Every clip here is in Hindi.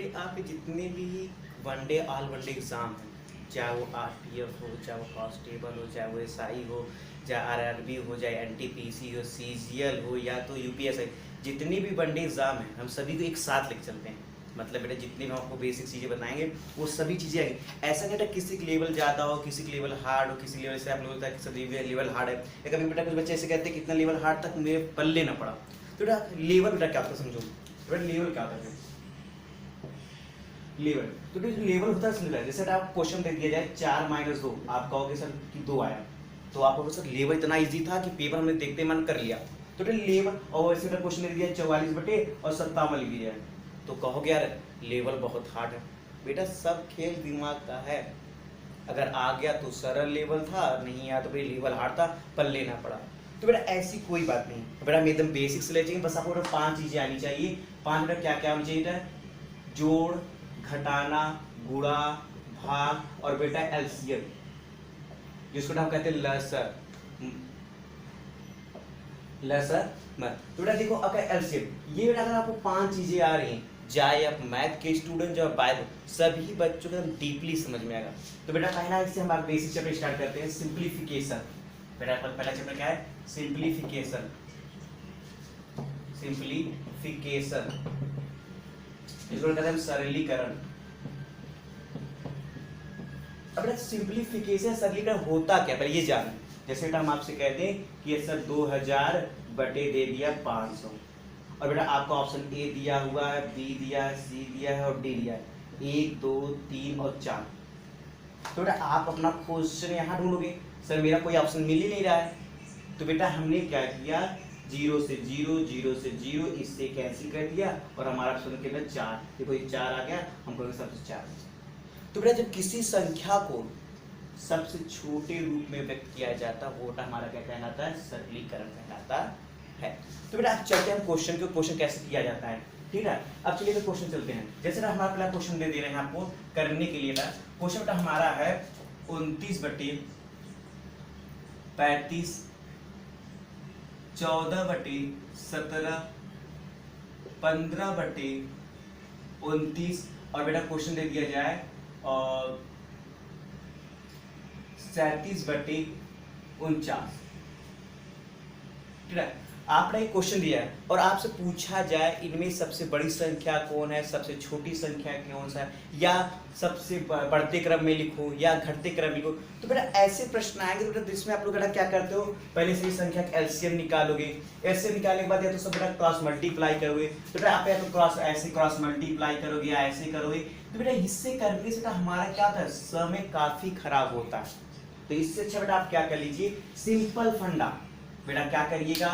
बेटे आपके जितने भी वनडे ऑल वनडे एग्ज़ाम हैं, चाहे वो आरपीएफ हो, चाहे वो कांस्टेबल हो, चाहे वो एसआई हो, चाहे आरआरबी हो, चाहे एनटीपीसी हो, सीजीएल हो या तो यूपीएससी, जितनी भी वनडे एग्ज़ाम हैं हम सभी को एक साथ लेके चलते हैं। मतलब बेटा जितनी भी हम आपको बेसिक चीज़ें बताएंगे वो सभी चीज़ें आएंगी। ऐसा नहीं बेटा किसी की लेवल ज़्यादा हो, किसी की लेवल हार्ड हो, किसी लेवल से आप लोगों का सभी लेवल हार्ड है। या कभी बेटा कुछ बच्चे ऐसे कहते हैं कितना लेवल हार्ड तक मेरे पल्ले ना पड़ा। तो बेटा लेवल बेटा क्या होता है समझो। बेटा लेवल क्या होता है? लेवल तो जो लेवल होता है समझ रहा जैसे आप क्वेश्चन दे दिया जाए 4 - 2, आप कहोगे सर कि 2 आया, तो आप कहोगे सर लेवल इतना इजी था कि पेपर हमने देखते मन कर लिया। तो लेवल और वैसे का क्वेश्चन दे दिया 44 बटे और 57 लिख दिया, तो कहोगे यार लेवल बहुत हार्ड है। बेटा सब खेल दिमाग का है, अगर आ गया तो सरल लेवल था, नहीं आया तो भाई लेवल हार्ड था, पर लेना पड़ा। तो बेटा ऐसी कोई बात नहीं, बेटा हम एकदम बेसिक से ले जाएंगे। बस आपको 5 चीजें आनी चाहिए। 5 बेटा क्या क्या होनी चाहिए बेटा? जोड़, घटाना, गुणा, भाग और बेटा एलसीएम, जिसको हम कहते हैं लसर लसर मत। तो बेटा देखो अगर एलसीएम ये बेटा अगर आपको 5 चीजें आ रही हैं, चाहे आप मैथ के स्टूडेंट जो बायो सभी बच्चों को डीपली समझ में आएगा। तो बेटा पहला इससे हम बेसिक चैप्टर स्टार्ट करते हैं, सिंप्लीफिकेशन। बेटा पहला चैप्टर क्या है? सिंप्लीफिकेशन। सिंप्लीफिकेशन इसको कहते हैं सरलीकरण। अब बेटा सिंप्लीफिकेशन सरलीकरण होता क्या, पहले ये जान। जैसे बेटा हम आपसे कहते हैं कि सर 2000 बटे दे दिया 500, और बेटा आपका ऑप्शन ए दिया हुआ है, बी दिया है, सी दिया है और डी दिया है, 1 2 3 और 4। तो बेटा आप अपना क्वेश्चन यहाँ ढूंढोगे, सर मेरा कोई ऑप्शन मिल ही नहीं रहा है। तो बेटा हमने क्या किया, 0 से 0 0 से 0 इससे कैंसिल कर दिया और हमारा ऑप्शन के अंदर 4, देखो ये 4 आ गया, हम कहेंगे सबसे 4। तो बेटा जब किसी संख्या को सबसे छोटे रूप में व्यक्त किया जाता है वो बेटा हमारा क्या कहलाता है? सरलीकरण कहलाता है। तो बेटा अब चलते हैं क्वेश्चन के, क्वेश्चन कैसे किया जाता है, ठीक है। अब चलिए क्वेश्चन चलते हैं। जैसे ना हमारा पहला क्वेश्चन दे रहे हैं आपको करने के लिए। क्वेश्चन बेटा हमारा है 29 बटे 35, 14 बटे 17, 15 बटे 29 और बेटा क्वेश्चन दे दिया जाए और 37 बटे 49, ठीक है। आपने एक क्वेश्चन दिया है और आपसे पूछा जाए इनमें सबसे बड़ी संख्या कौन है, सबसे छोटी संख्या कौन सा है, या सबसे बढ़ते क्रम में लिखो या घटते क्रम में लिखो। तो बेटा ऐसे प्रश्न आएंगे तो बेटा इसमें आप लोग क्या करते हो, पहले से ही संख्या का एलसीएम निकालोगे। एलसीएम निकालने के बाद या तो सब बेटा क्रॉस मल्टीप्लाई करोगे, तो बेटा आप या तो क्रॉस ऐसे क्रॉस मल्टीप्लाई करोगे या ऐसे करोगे। तो बेटा इससे करने से हमारा क्या होता है, समय काफी खराब होता है। तो इससे अच्छा बेटा आप क्या कर लीजिए, सिंपल फंडा। बेटा क्या करिएगा,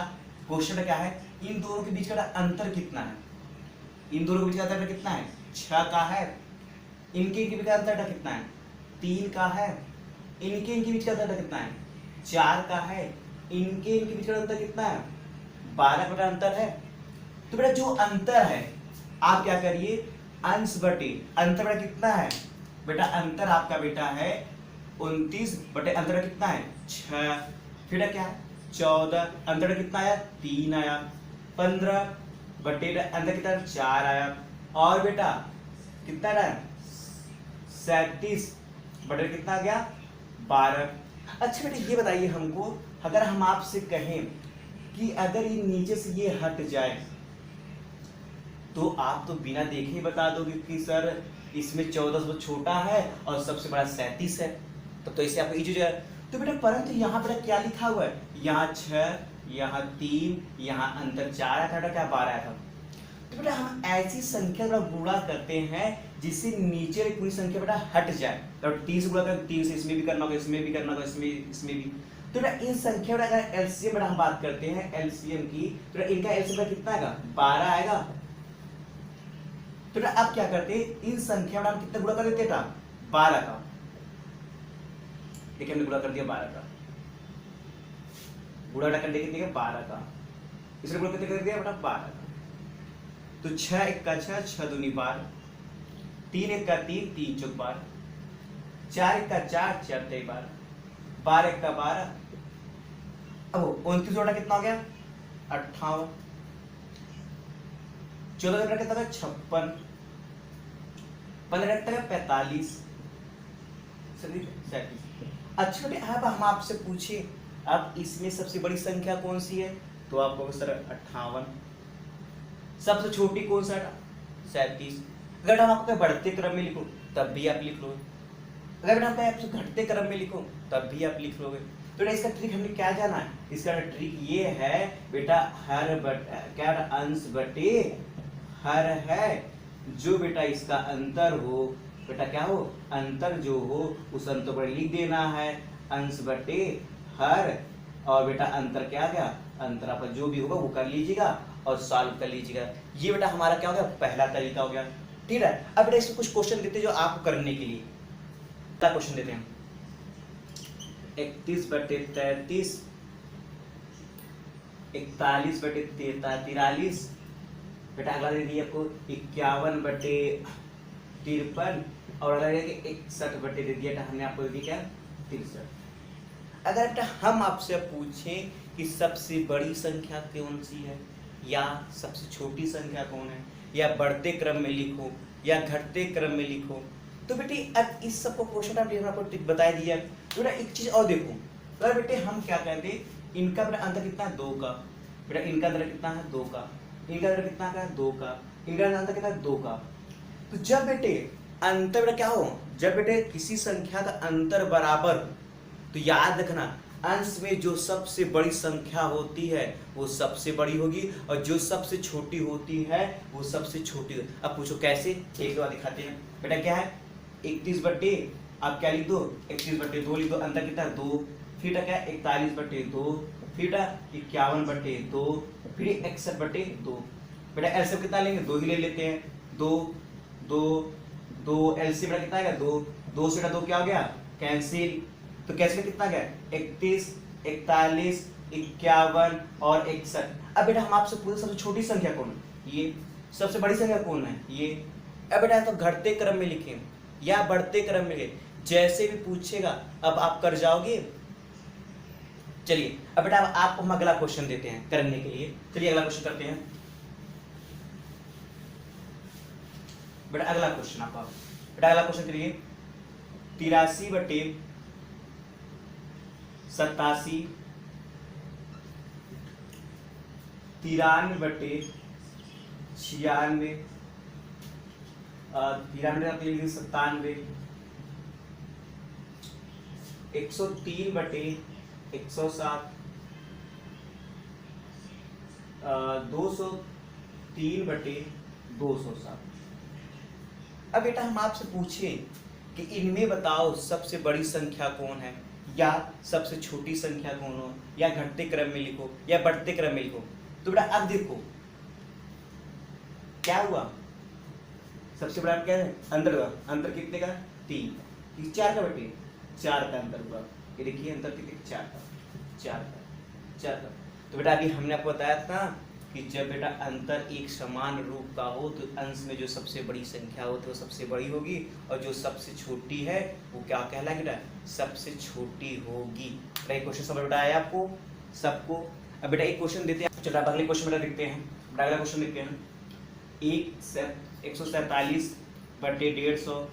क्वेश्चन क्या है, इन दोनों के बीच का अंतर कितना है, इन दोनों के बीच का अंतर कितना है, 6 का है। इनके बीच का अंतर कितना है, 3 का है। इनके बीच का अंतर कितना है, 4 का है। इनके बीच का अंतर कितना है, 12 का अंतर है। तो बेटा जो अंतर है आप क्या करिए, अंश बटे अंतर बेटा कितना है, बेटा अंतर आपका बेटा है 29 बटे अंतर कितना है 6, फिर क्या है 14, अंतर कितना आया 3 आया, 15 बटे अंतर कितना 4 आया, और बेटा कितना आया 37 बटे कितना आ गया 12। अच्छा बेटा ये बताइए हमको, अगर हम आपसे कहें कि अगर ये नीचे से ये हट जाए तो आप तो बिना देखे ही बता दोगे कि सर इसमें 14 सबसे छोटा है और सबसे बड़ा 37 है, तब तो इससे आपको इजी हो जाएगा। तो बेटा परंतु यहाँ पर क्या लिखा हुआ है, यहाँ 6, यहाँ 3, यहाँ अंतर 4 आया था, क्या 12 आया था। तो बेटा हम ऐसी संख्या का गुणा करते हैं जिससे नीचे की पूरी संख्या बेटा हट जाए। तो 3 से गुणा करें, 3 से इसमें भी करना होगा, इसमें भी करना होगा, इसमें भी। तो बेटा इन संख्या बेटा अगर एलसीएम बेटा हम बात करते हैं एलसीएम की, तो इनका एलसीएम कितना आएगा 12 आएगा। तो बेटा अब क्या करते हैं, इन संख्या में हम कितना गुणा कर देते हैं 12 का, देखिए हमने गुणा कर दिया 12 का, गुणा कर देंगे 12 का, इसने गुणा कर दिया बेटा 12 का। तो 6 1 का 6, 6 दूनी 12, 3 1 का 3, 3 चौक 12, 4 1 का 4, 4 तेई 12, 12 1 का 12। अब 29 जोड़ा कितना हो गया 58, 14 जोड़ा कितना 56, 15 का 45, 37। अच्छा बेटे अब हम आपसे पूछे अब इसमें सबसे बड़ी संख्या कौन सी है, तो आप कहोगे सर 58। सबसे छोटी कौन सा, 37। अगर हम आपको बढ़ते क्रम में लिखो तब भी आप लिख लोगे, अगर हम आपसे घटते क्रम में लिखो तब भी आप लिख लोगे। तो इसका ट्रिक हमने क्या जाना है, इसका ट्रिक ये है बेटा हर क्या अंश बटे हर है, जो बेटा इसका अंतर हो बेटा क्या हो, अंतर जो हो उस अंतर पर लिख देना है अंश बटे हर, और बेटा अंतर क्या गया, अंतर आपका जो भी होगा वो कर लीजिएगा और सॉल्व कर लीजिएगा। ये बेटा हमारा क्या हो गया, पहला तरीका हो गया। ठीक है, अब बेटा इसमें कुछ क्वेश्चन देते हैं जो आपको करने के लिए, क्या क्वेश्चन देते हैं, 31 बटे 33, 41 बटे 43, बेटा अगला दे दिया आपको 51 बटे 53, और अगला दे दिया 61 बटे दे दिया हमने आपको दे दिया क्या 63। अगर बेटा हम आपसे पूछें कि सबसे बड़ी संख्या कौन सी है या सबसे छोटी संख्या कौन है, या बढ़ते क्रम में लिखो या घटते क्रम में लिखो, तो बेटे अब इस सबको क्वेश्चन आपको ट्रिक बता दिया। तो बेटा एक चीज और देखो, अगर बेटे हम क्या कहते हैं, इनका बेटा अंतर कितना है 2 का, बेटा इनका अंतर कितना है 2 का, इनका अंतर कितना का 2 का, इनका अंतर कितना है 2 का। तो जब बेटे अंतर बेटा क्या हो, जब बेटे किसी संख्या का अंतर बराबर, तो याद रखना अंश में जो सबसे बड़ी संख्या होती है वो सबसे बड़ी होगी और जो सबसे छोटी होती है वो सबसे छोटी होगी। अब पूछो कैसे, एक दो दिखाते हैं। बेटा क्या है 31 बटे आप क्या लिख दो 31 बटे 2 लिख दो, अंतर कितना है 2, फिर क्या है 41 बटे 2, फिर 51 बटे 2, फिर 61 बटे 2। बेटा एलसीएम कितना लेंगे, 2 ही ले लेते हैं, 2 2 2 एलसीएम बेटा कितना है 2, 2 से 2 क्या हो गया कैंसिल, तो कैसे कितना गया 31 41 51 और 61। अब बेटा हम आपसे पूछे सबसे छोटी संख्या कौन है, ये सबसे बड़ी संख्या कौन है ये। अब बेटा तो घटते क्रम में लिखें या बढ़ते क्रम में लिखें, जैसे भी पूछेगा अब आप कर जाओगे। चलिए अब बेटा आपको हम अगला क्वेश्चन देते हैं करने के लिए, चलिए अगला क्वेश्चन करते हैं। बेटा अगला क्वेश्चन आपका, बेटा अगला क्वेश्चन करिए 83 बटे 87, 93 बटे 96, 93 97, 103 बटे 107, 203 बटे 207। अब बेटा हम आपसे पूछे कि इनमें बताओ सबसे बड़ी संख्या कौन है या सबसे छोटी संख्या कौन हो, या घटते क्रम में लिखो या बढ़ते क्रम में लिखो। तो बेटा अब देखो क्या हुआ, सबसे बड़ा क्या है अंतर हुआ, अंतर कितने का 3, 4 का बेटे 4 का अंतर हुआ, ये देखिए अंतर कितने 4 का। तो बेटा अभी हमने आपको बताया था कि जब बेटा अंतर एक समान रूप का हो तो अंश में जो सबसे बड़ी संख्या होती है वो सबसे बड़ी होगी और जो सबसे छोटी है वो क्या कहलाएगी बेटा, सबसे छोटी होगी। एक क्वेश्चन समझ बेटा आया आपको सबको। अब बेटा एक क्वेश्चन देते हैं, चलो अगले क्वेश्चन बेटा देखते हैं। बेटा अगला क्वेश्चन देखते हैं 147 बटे 150,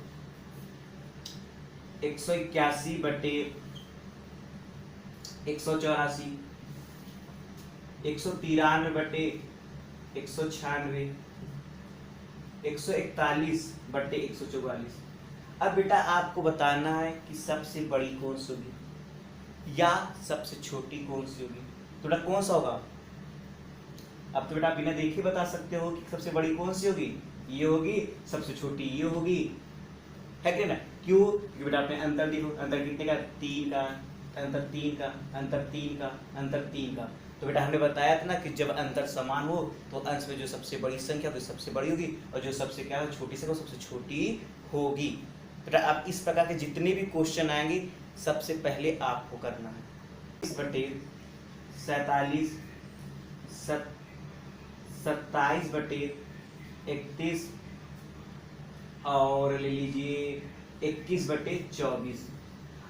181 बटे 184, 193 बटे 196, 141 बटे 144। अब बेटा आपको बताना है कि सबसे बड़ी कौन सी होगी या सबसे छोटी कौन सी होगी। तो बेटा कौन सा होगा, अब तो बेटा बिना देखे बता सकते हो कि सबसे बड़ी कौन सी होगी, ये होगी, सबसे छोटी ये होगी, है कि ना। क्यों, क्योंकि बेटा आपने अंतर देखो, अंतर कितने का 3 का, अंतर 3 का, अंतर 3 का, अंतर 3 का। तो बेटा हमने बताया था ना कि जब अंतर समान हो तो अंश में जो सबसे बड़ी संख्या वो सबसे बड़ी होगी और जो सबसे क्या है छोटी से वो सबसे छोटी होगी। बेटा आप इस प्रकार के जितने भी क्वेश्चन आएंगे सबसे पहले आपको करना है 47 27 बटे 31 और ले लीजिए 21 बटे 24।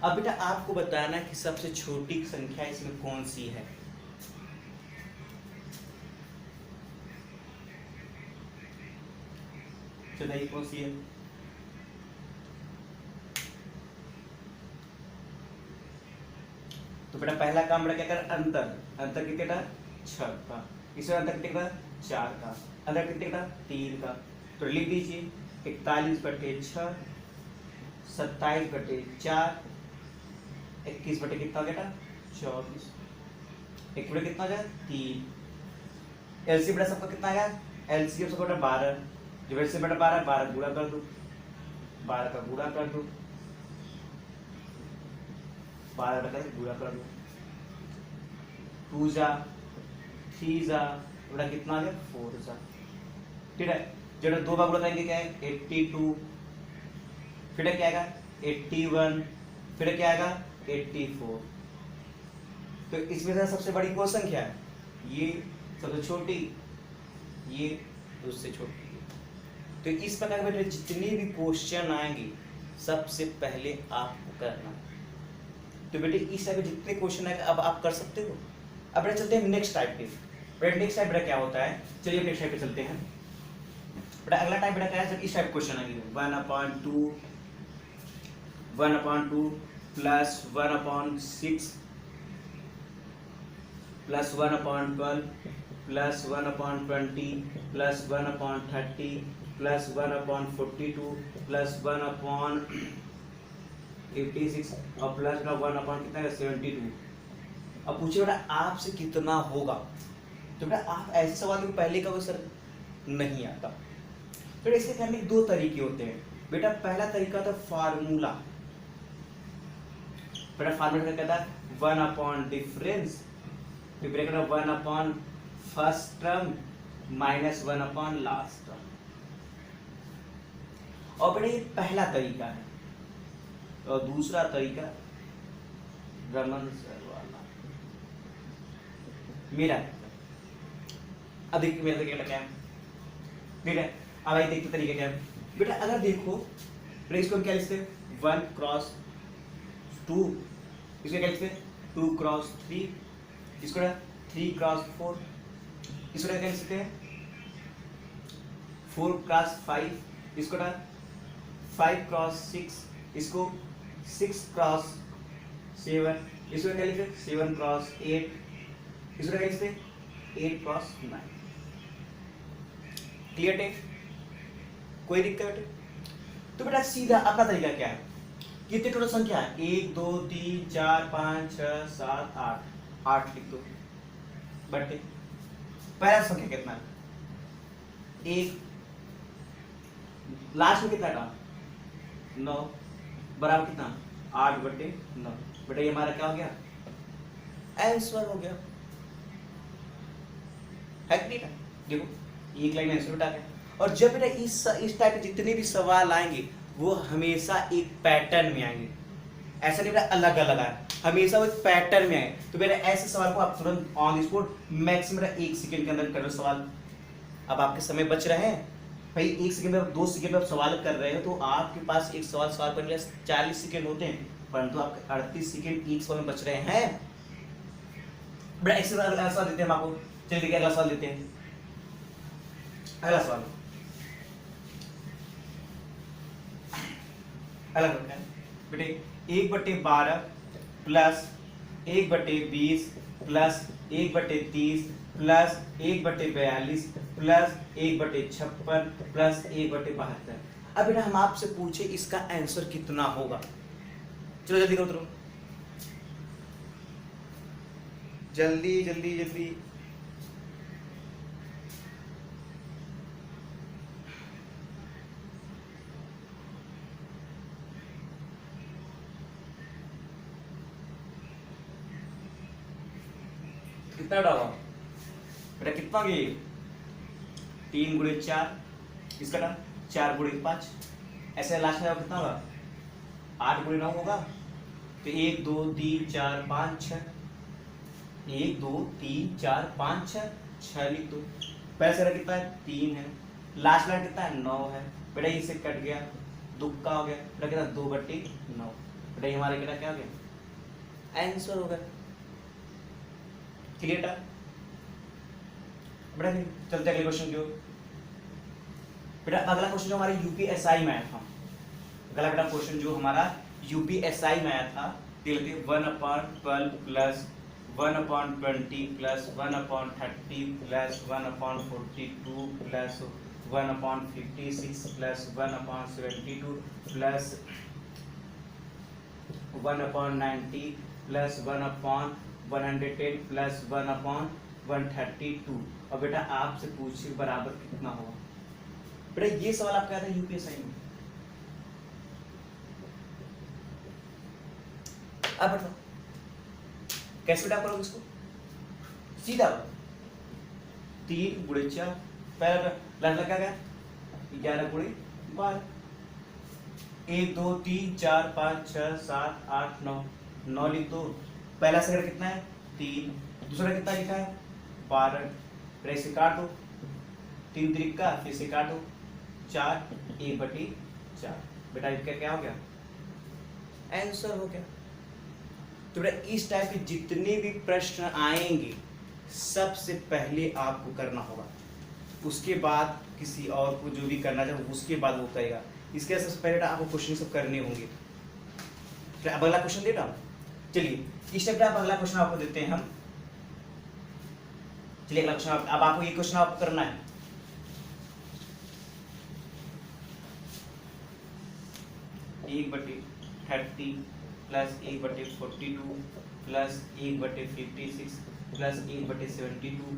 अब बेटा आपको बताना कि सबसे छोटी संख्या इसमें कौन सी है। बताइए कौन सी है। बेटा पहला काम बेटा क्या कर, अंतर, अंतर कितने का 6 का, इसमें अंतर कितने का 4 का, अंतर कितने का 3 का, तो लिख दीजिए 41/6, 27/4, 21 कितना हो गया 24, 1 बटे कितना हो जाएगा 3। एलसी बेटा सबका कितना आया, एलसीएम सबका बेटा 12, जब एलसी बेटा 12, 12 गुणा कर दो, 12 का गुणा कर दो, 12 का गुणा कर दो, 2 जा 3 जा बेटा कितना आ गया 4 जा, ठीक है। जब 2 बार गुणा करेंगे क्या है 82, फिर क्या आएगा 81, फिर क्या आएगा 84। तो इसमें से सबसे बड़ी कौन संख्या है, ये सबसे छोटी, ये उससे छोटी। तो इस प्रकार बेटे जितने भी क्वेश्चन आएंगे सबसे पहले आपको करना। तो बेटे इस टाइप के जितने क्वेश्चन आएंगे अब आप कर सकते हो। अब बेटा चलते हैं नेक्स्ट टाइप पे। बेटा नेक्स्ट टाइप बेटा क्या होता है, चलिए नेक्स्ट टाइप पे चलते हैं। बेटा अगला टाइप बेटा क्या है, जब इस टाइप क्वेश्चन आएंगे 1/2 plus 1/6 plus 1/12 plus 1/20 plus 1/30 plus 1/42 plus 1/86 और प्लस का 1/ कितना है 72। अब पूछिए बेटा आपसे कितना होगा, तो बेटा आप ऐसे सवाल को पहले का सर नहीं आता। तो इसके करने के 2 तरीके होते हैं बेटा। पहला तरीका था फार्मूला, बेटा फार्मूला क्या कहता है 1 डिफरेंस, फिर ब्रैकेट में 1 first term minus 1 last term. और बेटा ये पहला तरीका है। और दूसरा तरीका रमन सर वाला मेरा। अब देखिए मेरा तरीका क्या है, ठीक है। अब आइए देखते तरीका क्या है बेटा। अगर देखो बेटा इसको हम क्या लिखते हैं 1x2, इसको क्या लिखते हैं 2x3, इसको 3x4, इसको क्या लिखते हैं 4x5, इसको 5x6, इसको 6x7, इसको क्या लिखते हैं 7x8, इसको क्या लिखते हैं 8x9। क्लियर है, कोई दिक्कत है? तो बेटा सीधा अपना तरीका क्या है, कितने टोटल संख्या है 1 2 3 4 5 6 7 8, 8 लिख दो। बटे पहला संख्या कितना है 1, लास्ट में कितना था 9, बराबर कितना 8/9। बेटा ये हमारा क्या हो गया आंसर हो गया, है कि नहीं? देखो एक लाइन आंसर उठा गया। और जब बेटा इस टाइप के जितने भी सवाल आएंगे वो हमेशा एक पैटर्न में आएंगे, ऐसा नहीं बेटा अलग अलग आए, हमेशा वो एक पैटर्न में आए। तो बेटा ऐसे सवाल को आप तुरंत on the spot maximum 1 second के अंदर करो सवाल। अब आपके समय बच रहे हैं भाई, 1 सेकंड में 2 सेकंड में आप सवाल कर रहे हो तो आपके पास एक सवाल करने के लिए 40 सेकंड होते हैं, परंतु आपके 38 सेकंड एक सवाल में बच रहे हैं। बेटा एक अगला सवाल देते हैं हम आपको। चलिए देखिए अगला सवाल देते हैं। अगला सवाल अलग बेटे 1/12 plus 1/20 plus 1/30 plus 1/42 plus 1/56 plus 1/72। अब बेटा हम आपसे पूछे इसका आंसर कितना होगा, चलो जल्दी करो, जल्दी जल्दी जल्दी। कितना डाला बेटा, कितना गए 3 × 4, इसका ना 4 × 5, ऐसे लास्ट में कितना होगा 8 × 9 होगा। तो 1 2 3 4 5 6, 1 2 3 4 5 6, 6 लिख दो। पहले से कितना है 3 है, लास्ट लाइन कितना है 9 है। बेटा इससे कट गया, दुक्का हो गया, बेटा कितना 2/9। बेटा ये हमारे क्या हो गया आंसर हो गया। क्लियर था बेटा? चलते अगले क्वेश्चन की ओर। बेटा अगला क्वेश्चन जो हमारा यूपीएसआई में आया था, अगला बेटा क्वेश्चन जो हमारा यूपीएसआई में आया था देख लेते हैं 1/12 plus 1/20 plus 1/30 plus 1/42 plus 1/56 plus 1/72 plus 1/90 plus 1/110 plus 1/132। और बेटा आपसे पूछिए बराबर कितना होगा। बेटा ये सवाल आपका आता है यूपीएससी में। अब बताओ कैसे बेटा करोगे इसको, सीधा 3 गुणे 4 पहला लास्ट क्या गया 11 गुणे 12 1 2 3 4 5 6 7 8 9 9 लिख दो। पहला सेकंड कितना है 3, दूसरा कितना लिखा है 12, फिर इसे काट दो 3 त्रिका फिर से काटो 4 1/4। बेटा इसका क्या हो गया आंसर हो गया। तो बेटा इस टाइप के जितने भी प्रश्न आएंगे सबसे पहले आपको करना होगा, उसके बाद किसी और को जो भी करना चाहे उसके बाद वो करेगा। इसके सबसे पहले आपको क्वेश्चन सब करने होंगे। तो अब अगला क्वेश्चन दे रहा हूं, चलिए इस टाइप का आप अगला क्वेश्चन आपको देते हैं हम। चलिए अगला क्वेश्चन अब आपको ये क्वेश्चन आपको करना है। एक बटे 30 plus 1/42 plus 1/56 plus 1/72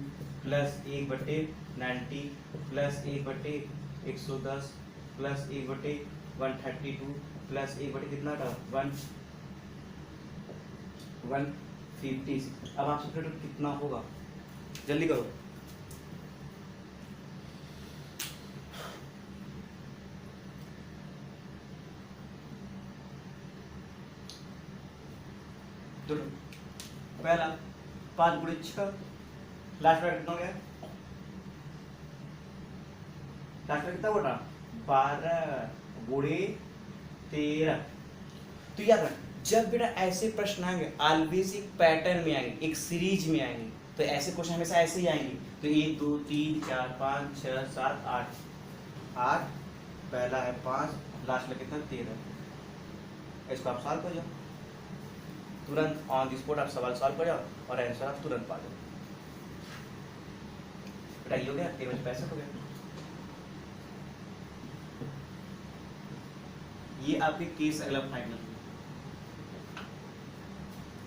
plus 1/90 plus 1/110 plus 1/132 plus 1/ कितना था 156। अब आपसे टोटल कितना होगा जल्दी करो। पहला 5 गुणे 6 लास्ट में कितना हो गया लास्ट में कितना बोला 12 गुणे 13। तो याद रख जब बेटा ऐसे प्रश्न आएंगे ऑलवेज एक पैटर्न में आएंगे, एक सीरीज में आएंगे। तो ऐसे क्वेश्चन हमेशा ऐसे ही आएंगे। तो 1 2 3 4 5 6 7 8 पहला है 5 लास्ट में कितना 13। इसको आप सॉल्व कर जाओ तुरंत ऑन द स्पॉट, आप सवाल सॉल्व कर जाओ और आंसर आप तुरंत पा जाओ। बेटा ये हो गया 13/65 हो गया। ये आपके केस अगला फाइनल।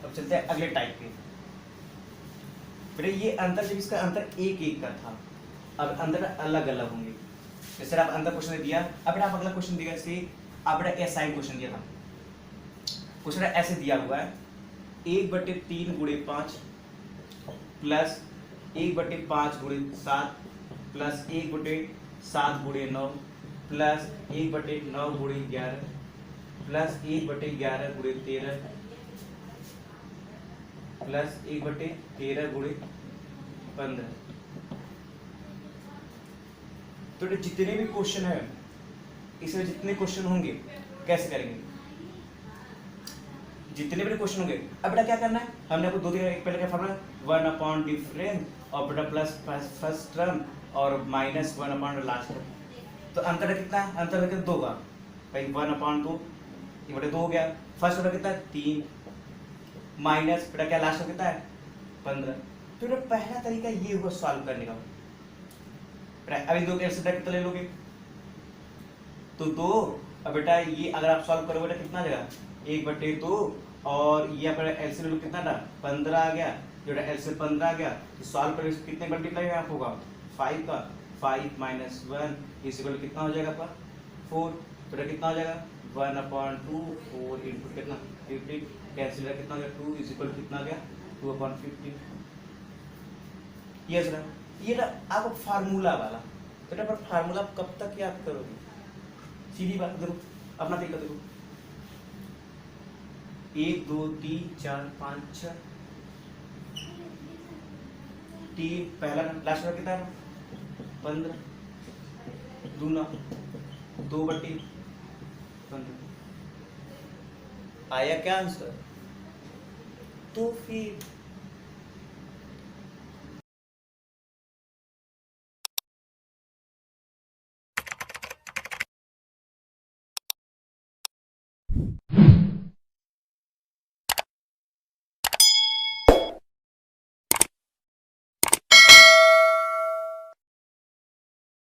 अब चलते हैं अगले टाइप के। बेटा ये अंतर जब इसका अंतर 1 का था, अब अंतर अलग अलग होंगे। जैसे आप अंतर क्वेश्चन दिया, अब बेटा आप अगला क्वेश्चन दिया जैसे आप बेटा असाइन क्वेश्चन दिया था। क्वेश्चन ऐसे दिया हुआ है 1/3 गुणे 5 प्लस 1/5 गुणे 7 प्लस 1/7 गुणे 9 प्लस 1/9 गुणे 11 प्लस 1/11 गुणे 13 प्लस 1/13 गुणे 15। तो जितने भी क्वेश्चन है इसमें जितने क्वेश्चन होंगे कैसे करेंगे, जितने भी क्वेश्चन होंगे। अब बेटा क्या करना है, हमने आपको दो एक पहले क्या फॉर्मूला 1 डिफरेंस और बेटा प्लस फर्स्ट टर्म और माइनस 1 लास्ट टर्म। तो अंतर कितना है, अंतर कितना 2 का भाई 1/2 ये बटे 2 हो गया। फर्स्ट ऑर्डर कितना है 3 माइनस बेटा क्या लास्ट कितना है 15। तो बेटा पहला तरीका ये हुआ सॉल्व करने का। अभी 2 का कितना ले लोगे तो 2। अब बेटा ये अगर आप सॉल्व करोगे बेटा कितना आ जाएगा 1/2 और ये अपना एलसीएम कितना था 15 आ गया। जो एलसीएम 15 आ गया तो सॉल्व करोगे कितने मल्टीप्लाई यहाँ होगा 5 का 5 माइनस 1 इस इक्वल कितना हो जाएगा आपका 4। तो कितना हो जाएगा 1/2 4 इंटू कितना 15 कैंसिल कितना हो गया 2 इज इक्वल कितना आ गया 2/15। ये सर ये आपको फार्मूला वाला। बेटा पर फार्मूला कब तक याद करोगे, सीधी बात करो अपना तरीका देखो 1 2 3 4 5 6 3 पहला लास्ट में कितना 15 दूना 2/15 आया क्या आंसर। तो फिर